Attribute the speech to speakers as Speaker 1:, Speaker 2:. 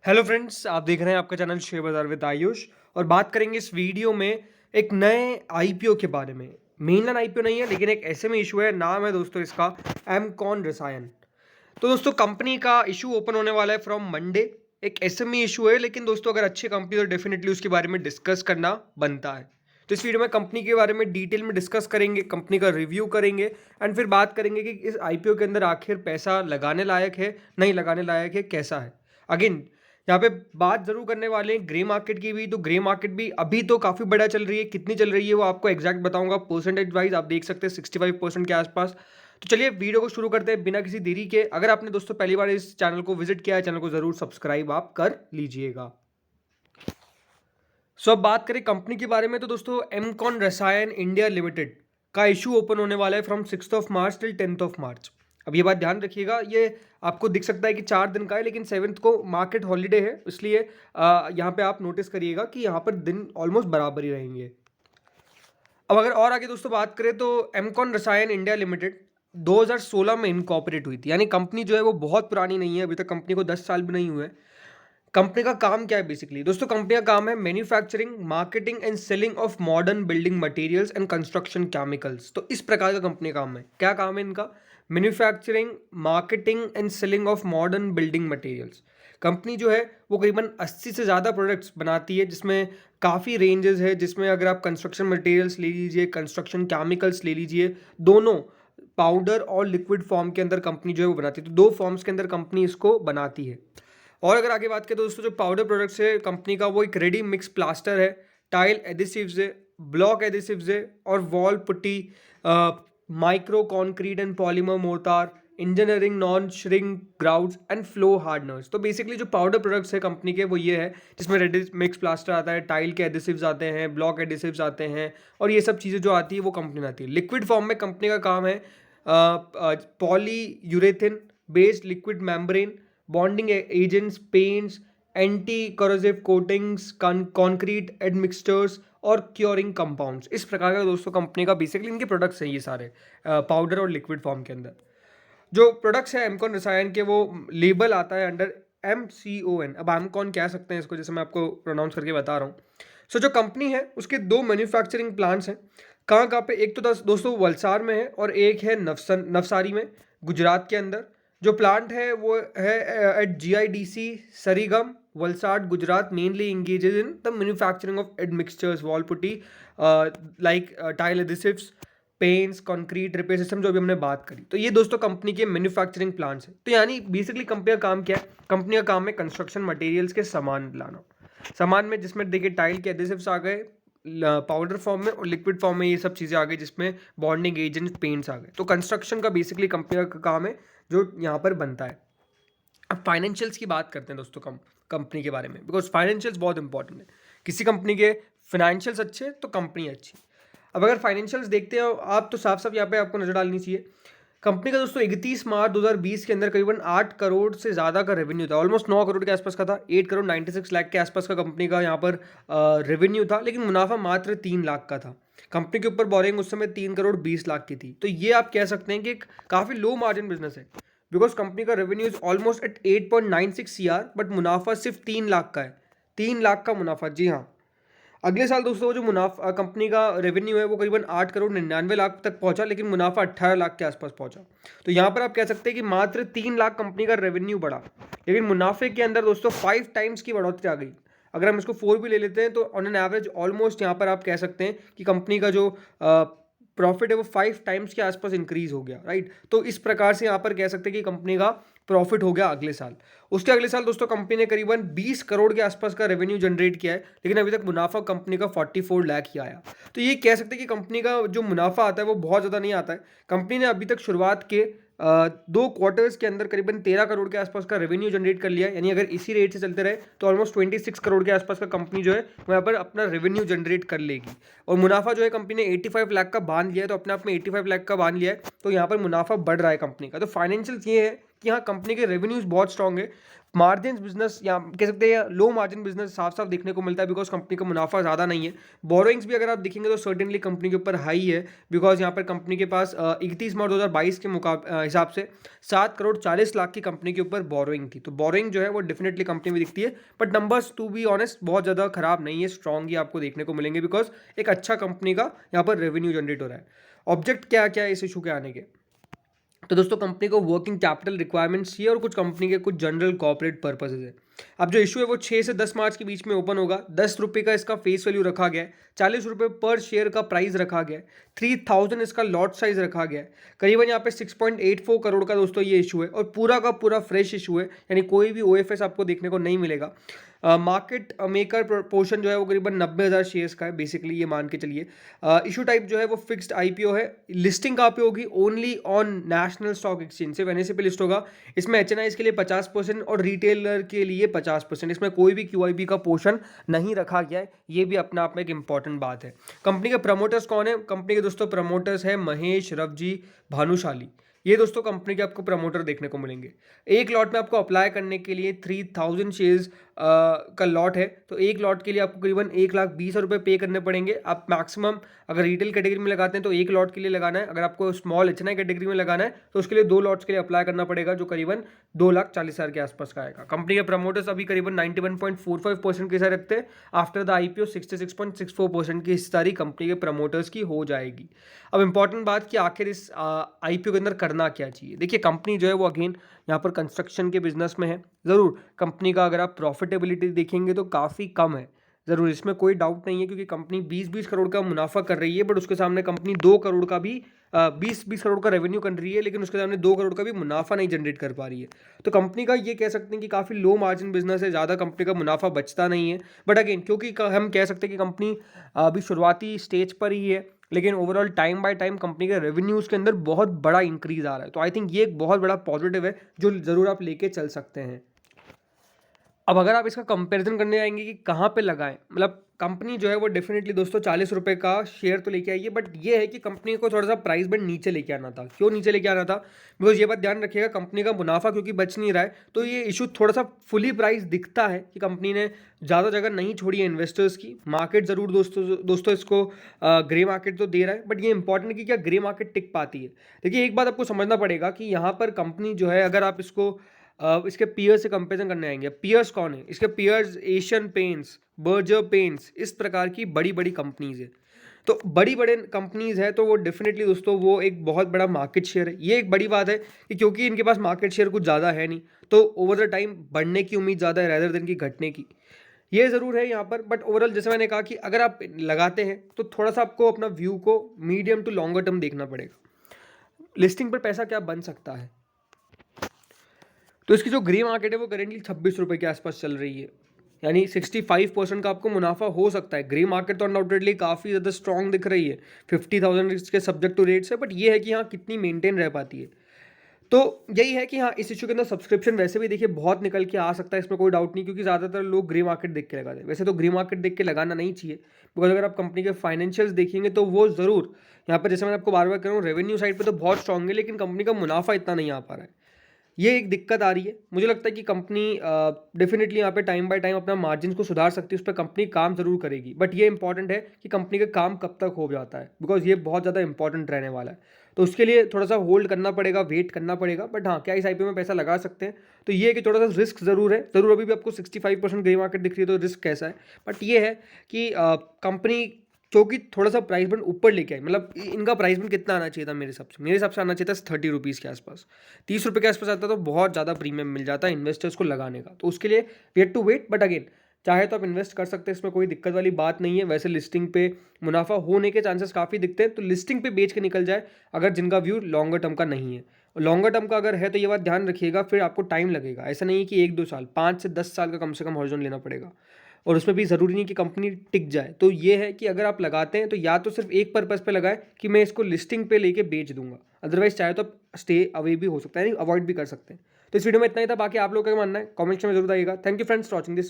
Speaker 1: Hello friends, आप देख रहे हैं आपका चैनल शेयर बाजार विद आयुष। और बात करेंगे इस वीडियो में एक नए आईपीओ के बारे में। मेनलाइन आईपीओ नहीं है, लेकिन एक एसएमई इशू है। नाम है दोस्तों इसका एमकॉन रसायन। तो दोस्तों कंपनी का इशू ओपन होने वाला है फ्रॉम मंडे। एक एसएमई इशू है, लेकिन दोस्तों अगर अच्छी कंपनी तो डेफिनेटली उसके बारे में डिस्कस करना बनता है। तो इस वीडियो में कंपनी के बारे में डिटेल में डिस्कस करेंगे, कंपनी का रिव्यू करेंगे एंड फिर बात करेंगे कि इस आईपीओ के अंदर आखिर पैसा लगाने लायक है, नहीं लगाने लायक है, कैसा है। अगेन यहाँ पे बात जरूर करने वाले हैं ग्रे मार्केट की भी। तो ग्रे मार्केट भी अभी तो काफी बड़ा चल रही है, कितनी चल रही है वो आपको एग्जैक्ट बताऊंगा। परसेंटेज वाइज आप देख सकते हैं 65% के आसपास। तो चलिए वीडियो को शुरू करते हैं बिना किसी देरी के। अगर आपने दोस्तों पहली बार इस चैनल को विजिट किया है, चैनल को जरूर सब्सक्राइब आप कर लीजिएगा। अब बात करें कंपनी के बारे में, तो दोस्तों एमकॉन रसायन इंडिया लिमिटेड का इशू ओपन होने वाला है फ्रॉम 6 मार्च टिल 10 मार्च। अब ये बात ध्यान रखिएगा, ये आपको दिख सकता है कि 4 दिन का है, लेकिन 7 को मार्केट हॉलीडे है, इसलिए यहाँ पे आप नोटिस करिएगा कि यहाँ पर दिन ऑलमोस्ट बराबर ही रहेंगे। अब अगर और आगे दोस्तों बात करें, तो एमकॉन रसायन इंडिया लिमिटेड 2016 में इनकॉर्पोरेट हुई थी। यानी कंपनी जो है वो बहुत पुरानी नहीं है, अभी तक कंपनी को 10 साल भी नहीं हुए। कंपनी का काम क्या है बेसिकली दोस्तों? कंपनी का काम है manufacturing, marketing and selling of modern building materials and construction chemicals. तो इस प्रकार का कंपनी का काम है। क्या काम है इनका? Manufacturing, marketing and selling of modern building materials. Company जो है वो करीबन 80 से ज़्यादा प्रोडक्ट्स बनाती है, जिसमें काफ़ी रेंजेस है। जिसमें अगर आप कंस्ट्रक्शन मटेरियल्स ले लीजिए, कंस्ट्रक्शन केमिकल्स ले लीजिए, दोनों पाउडर और लिक्विड फॉर्म के अंदर कंपनी जो है वो बनाती है। तो दो फॉर्म्स के अंदर कंपनी इसको बनाती है। और अगर आगे बात करें तो दोस्तों जो पाउडर प्रोडक्ट्स है कंपनी का, वो एक रेडी मिक्स प्लास्टर है, टाइल एडिसिव्स है, ब्लॉक एडिसिव्स है और wall putty, micro concrete and polymer mortar, engineering non shrink grouts and flow hardeners. तो बेसिकली जो पाउडर प्रोडक्ट्स है कंपनी के वो ये है, जिसमें रेडी मिक्स प्लास्टर आता है, टाइल के एडिसिव्स आते हैं, ब्लॉक एडिसिव्स आते हैं और ये सब चीज़ें जो आती है वो कंपनी आती है। लिक्विड फॉर्म में कंपनी का काम है polyurethane based liquid membrane, bonding agents, paints, anti corrosive coatings, concrete admixtures और क्योरिंग कंपाउंड्स। इस प्रकार का दोस्तों कंपनी का बेसिकली इनके प्रोडक्ट्स हैं ये सारे, पाउडर और लिक्विड फॉर्म के अंदर। जो प्रोडक्ट्स है एमकॉन रसायन के, वो लेबल आता है अंडर MCON। अब एमकॉन कह सकते हैं इसको, जैसे मैं आपको प्रोनाउंस करके बता रहा हूँ। जो कंपनी है उसके दो मैन्युफैक्चरिंग प्लांट्स हैं। कहाँ कहाँ पे? एक तो दोस्तों वलसाड़ में है और एक है नवसारी में, गुजरात के अंदर। जो प्लांट है वो है at GIDC Sarigam, Valsad, Gujarat. Mainly engages in the manufacturing of admixtures, wall putty, like tile adhesives, paints, concrete, repair system, जो अभी हमने बात करी। तो ये दोस्तों कंपनी के मैन्युफैक्चरिंग प्लांट्स हैं। तो यानी बेसिकली कंपनी का काम क्या है? कंपनी का काम है कंस्ट्रक्शन मटेरियल्स के सामान लाना। सामान में जिसमें देखिए टाइल के एडिसिव्स आ गए पाउडर फॉर्म में, और लिक्विड फॉर्म में ये सब चीज़ें आ गई, जिसमें बॉन्डिंग एजेंट, पेंट्स आ गए। तो कंस्ट्रक्शन का बेसिकली कंपनी का काम है जो यहाँ पर बनता है। अब फाइनेंशियल्स की बात करते हैं दोस्तों कंपनी के बारे में, बिकॉज फाइनेंशियल्स बहुत इंपॉर्टेंट है। किसी कंपनी के फाइनेंशियल्स अच्छे तो कंपनी अच्छी। अब अगर फाइनेंशियल्स देखते हो आप, तो साफ साफ यहाँ पे आपको नजर डालनी चाहिए। कंपनी का दोस्तों 31 मार्च 2020 के अंदर करीबन 8 करोड़ से ज़्यादा का रेवेन्यू था। ऑलमोस्ट 9 करोड़ के आसपास का था। 8 करोड़ 96 लाख के आसपास का कंपनी का यहाँ पर रेवेन्यू था, लेकिन मुनाफा मात्र 3 लाख का था। कंपनी के ऊपर बोरिंग उस समय 3 करोड़ 20 लाख की थी। तो ये आप कह सकते हैं कि एक काफ़ी लो मार्जिन बिजनेस है, बिकॉज कंपनी का revenue is almost at 8.96 CR, but मुनाफा सिर्फ 3 लाख का है। 3 लाख का मुनाफा, जी हाँ। अगले साल दोस्तों जो मुनाफा कंपनी का रेवेन्यू है वो करीबन 8 करोड़ 99 लाख तक पहुंचा, लेकिन मुनाफा 18 लाख के आसपास पहुंचा। तो यहाँ पर आप कह सकते हैं कि मात्र 3 लाख कंपनी का रेवेन्यू बढ़ा, लेकिन मुनाफे के अंदर दोस्तों 5 टाइम्स की बढ़ोतरी आ गई। अगर हम इसको 4 भी ले लेते हैं तो ऑन एन एवरेज ऑलमोस्ट यहाँ पर आप कह सकते हैं कि कंपनी का जो प्रॉफिट है वो 5 टाइम्स के आसपास इंक्रीज हो गया, राइट। तो इस प्रकार से यहाँ पर कह सकते हैं कि कंपनी का प्रॉफिट हो गया अगले साल। उसके अगले साल दोस्तों कंपनी ने करीबन 20 करोड़ के आसपास का रेवेन्यू जनरेट किया है, लेकिन अभी तक मुनाफा कंपनी का 44 लाख ही आया। तो ये कह सकते हैं कि कंपनी का जो मुनाफा आता है वो बहुत ज़्यादा नहीं आता है। कंपनी ने अभी तक शुरुआत के 2 क्वार्टर्स के अंदर करीबन 13 करोड़ के आसपास का रेवेन्यू जनरेट कर लिया है। यानी अगर इसी रेट से चलते रहे तो ऑलमोस्ट 26 करोड़ के आसपास का कंपनी जो है वो यहाँ पर अपना रेवेन्यू जनरेट कर लेगी। और मुनाफा जो है कंपनी ने 85 लाख का बांध लिया है, तो अपने आप में 85 लाख का बांध लिया है, तो यहाँ पर मुनाफा बढ़ रहा है कंपनी का। तो फाइनेंशियल्स ये है कि हाँ कंपनी के रेवेन्यूज बहुत स्ट्रांग है, मार्जिन बिजनेस या कह सकते हैं लो मार्जिन बिजनेस साफ साफ देखने को मिलता है, बिकॉज कंपनी का मुनाफा ज़्यादा नहीं है। बोरोइंग्स भी अगर आप देखेंगे तो सर्टेनली कंपनी के ऊपर हाई है, बिकॉज यहाँ पर कंपनी के पास 31 मार्च 2022 के हिसाब से 7 करोड़ 40 लाख की कंपनी के ऊपर बोरोइंग थी। तो बोरोइंग जो है वो डेफिनेटली कंपनी में दिखती है, but numbers to be honest बहुत ज़्यादा खराब नहीं है, स्ट्रॉन्ग ही आपको देखने को मिलेंगे, बिकॉज एक अच्छा कंपनी का यहाँ पर रेवेन्यू जनरेट हो रहा है। ऑब्जेक्ट क्या क्या है इस इशू के आने के, तो दोस्तों कंपनी को वर्किंग कैपिटल रिक्वायरमेंट्स चाहिए और कुछ कंपनी के कुछ जनरल कॉर्पोरेट पर्पसेज है। अब जो इशू है वो 6 से 10 मार्च के बीच में ओपन होगा। 10 रुपये का इसका फेस वैल्यू रखा गया है, 40 रुपये पर शेयर का प्राइस रखा गया है, 3000 इसका लॉट साइज रखा गया है। करीबन यहाँ पे 6.84 करोड़ का दोस्तों ये इशू है और पूरा का पूरा फ्रेश इशू है, यानी कोई भी ओएफएस आपको देखने को नहीं मिलेगा। मार्केट मेकर पोर्शन जो है वो करीबन 90,000 शेयर्स का है, बेसिकली ये मान के चलिए। इशू टाइप जो है वो फिक्स्ड आईपीओ है। लिस्टिंग कहाँ पे होगी, only on national stock exchange, सिर्फ एनएसई पे लिस्ट होगा। इसमें एचएनआईज के लिए 50% और रिटेलर के लिए 50%, इसमें कोई भी क्यूआईबी का पोर्शन नहीं रखा गया है, ये भी अपने आप में एक इंपॉर्टेंट बात है। कंपनी के प्रमोटर्स कौन है, कंपनी के दोस्तों प्रमोटर्स है महेश, रवजी, भानुशाली। ये दोस्तों कंपनी के आपको प्रमोटर देखने को मिलेंगे। एक लॉट में आपको अप्लाई करने के लिए 3000 शेयर्स का लॉट है, तो एक लॉट के लिए आपको करीबन 1,20,000 रुपये पे करने पड़ेंगे। आप मैक्सिमम अगर रिटेल कैटेगरी में लगाते हैं तो एक लॉट के लिए लगाना है, अगर आपको स्मॉल एचएनआई कैटेगरी में लगाना है तो उसके लिए 2 लॉट्स के लिए अप्लाई करना पड़ेगा, जो करीबन 2,40,000 के आसपास का आएगा। कंपनी के प्रमोटर्स अभी करीबन 91.45% की हिस्सा रखते हैं। आफ्टर द आईपीओ 66.64% की हिस्सेदारी कंपनी के प्रमोटर्स की हो जाएगी। अब इंपॉर्टेंट बात कि आखिर इस आईपीओ के अंदर करना क्या चाहिए। देखिए कंपनी जो है वो अगेन यहाँ पर कंस्ट्रक्शन के बिजनेस में है। ज़रूर कंपनी का अगर आप प्रॉफिटेबिलिटी देखेंगे तो काफ़ी कम है, ज़रूर इसमें कोई डाउट नहीं है, क्योंकि कंपनी 20-20 करोड़ का मुनाफा कर रही है, बट उसके सामने कंपनी 2 करोड़ का भी 20 करोड़ का रेवेन्यू कर रही है, लेकिन उसके सामने 2 करोड़ का भी मुनाफा नहीं जनरेट कर पा रही है। तो कंपनी का ये कह सकते हैं कि काफ़ी लो मार्जिन बिजनेस है, ज़्यादा कंपनी का मुनाफा बचता नहीं है। बट अगेन क्योंकि हम कह सकते हैं कि कंपनी अभी शुरुआती स्टेज पर ही है, लेकिन overall time by time company के रेवेन्यूज़ के अंदर बहुत बड़ा इंक्रीज आ रहा है। तो आई थिंक ये एक बहुत बड़ा पॉजिटिव है जो ज़रूर आप लेके चल सकते हैं। अब अगर आप इसका कंपैरिजन करने आएंगे कि कहाँ पे लगाएं, मतलब कंपनी जो है वो डेफिनेटली दोस्तों 40 रुपये का शेयर तो लेके आई है, बट ये है कि कंपनी को थोड़ा सा प्राइस बैंड नीचे लेके आना था। क्यों नीचे लेके आना था, बिकॉज ये बात ध्यान रखिएगा कंपनी का मुनाफा क्योंकि बच नहीं रहा है, तो ये इशू थोड़ा सा फुली प्राइस दिखता है कि कंपनी ने ज़्यादा जगह नहीं छोड़ी है इन्वेस्टर्स की। मार्केट ज़रूर दोस्तों इसको ग्रे मार्केट तो दे रहा है, बट ये इंपॉर्टेंट है कि क्या ग्रे मार्केट टिक पाती है। देखिए एक बात आपको समझना पड़ेगा कि यहाँ पर कंपनी जो है, अगर आप इसको इसके पीयर्स से कंपेरिजन करने आएंगे, पीयर्स कौन है, इसके peers Asian Paints, Berger Paints, इस प्रकार की बड़ी बड़ी कंपनीज है। तो बड़ी बड़े कंपनीज है तो वो डेफिनेटली दोस्तों वो एक बहुत बड़ा मार्केट शेयर है। ये एक बड़ी बात है कि क्योंकि इनके पास मार्केट शेयर कुछ ज़्यादा है नहीं, तो ओवर द टाइम बढ़ने की उम्मीद ज़्यादा है रैदर देन की घटने की। ये ज़रूर है यहाँ पर, बट ओवरऑल जैसे मैंने कहा कि अगर आप लगाते हैं तो थोड़ा सा आपको अपना व्यू को मीडियम टू लॉन्गर टर्म देखना पड़ेगा। लिस्टिंग पर पैसा क्या बन सकता है, तो इसकी जो ग्रे मार्केट है वो करेंटली 26 रुपये के आसपास चल रही है, यानी 65% का आपको मुनाफा हो सकता है। ग्रे मार्केट तो अनडाउटेडली काफ़ी ज़्यादा स्ट्रॉन्ग दिख रही है, 50,000 इसके सब्जेक्ट टू रेट्स है, बट ये है कि हाँ कितनी मेंटेन रह पाती है। तो यही है कि हाँ इस इशू के अंदर सब्सक्रिप्शन वैसे भी देखिए बहुत निकल के आ सकता है, इसमें कोई डाउट नहीं, क्योंकि ज़्यादातर लोग ग्रे मार्केट देख के लगाते हैं। वैसे तो ग्रे मार्केट देख के लगाना नहीं चाहिए, बिकॉज अगर आप कंपनी के फाइनेंशियल्स देखेंगे तो वो ज़रूर यहाँ पर, जैसे मैं आपको बार बार कह रहा हूँ, रेवेन्यू साइड पर तो बहुत स्ट्रॉन्ग है, लेकिन कंपनी का मुनाफा इतना नहीं आ पा रहा है। ये एक दिक्कत आ रही है। मुझे लगता है कि कंपनी डेफिनेटली यहाँ पे टाइम बाय टाइम अपना मार्जिन को सुधार सकती है, उस पर कंपनी काम जरूर करेगी, बट ये इंपॉर्टेंट है कि कंपनी का काम कब तक हो जाता है, बिकॉज ये बहुत ज़्यादा इंपॉर्टेंट रहने वाला है। तो उसके लिए थोड़ा सा होल्ड करना पड़ेगा, वेट करना पड़ेगा, बट हाँ क्या इस आईपीओ में पैसा लगा सकते हैं, तो ये है कि थोड़ा सा रिस्क ज़रूर है। ज़रूर अभी भी आपको 65% ग्रे मार्केट दिख रही है, तो रिस्क कैसा है, बट ये है कि कंपनी क्योंकि थोड़ा सा प्राइस बैंड ऊपर लेके आए, मतलब इनका प्राइस बैंड कितना आना चाहिए था, मेरे हिसाब से आना चाहिए था 30 रुपीज़ के आसपास। 30 रुपये के आसपास आता तो बहुत ज़्यादा प्रीमियम मिल जाता है इन्वेस्टर्स को लगाने का। तो उसके लिए we have to wait, but again चाहे तो आप इन्वेस्ट कर सकते हैं, इसमें कोई दिक्कत वाली बात नहीं है। वैसे लिस्टिंग पे मुनाफा होने के चांसेस काफ़ी दिखते हैं, तो लिस्टिंग पे बेच के निकल जाए अगर जिनका व्यू लॉन्गर टर्म का नहीं है। लॉन्गर टर्म का अगर है तो ये बात ध्यान रखिएगा, फिर आपको टाइम लगेगा। ऐसा नहीं है कि 1-2 साल, 5 से 10 साल का कम से कम हॉरिजॉन लेना पड़ेगा, और उसमें भी ज़रूरी नहीं कि कंपनी टिक जाए। तो ये है कि अगर आप लगाते हैं तो या तो सिर्फ एक पर्पज़ पे लगाएं कि मैं इसको लिस्टिंग पे लेके बेच दूंगा, अदरवाइज चाहे तो आप स्टे अवे भी हो सकता है, अवॉइड भी कर सकते हैं। तो इस वीडियो में इतना ही था, बाकी आप लोग का मानना है कमेंट्स में जरूर आइएगा। Thank you friends for watching this.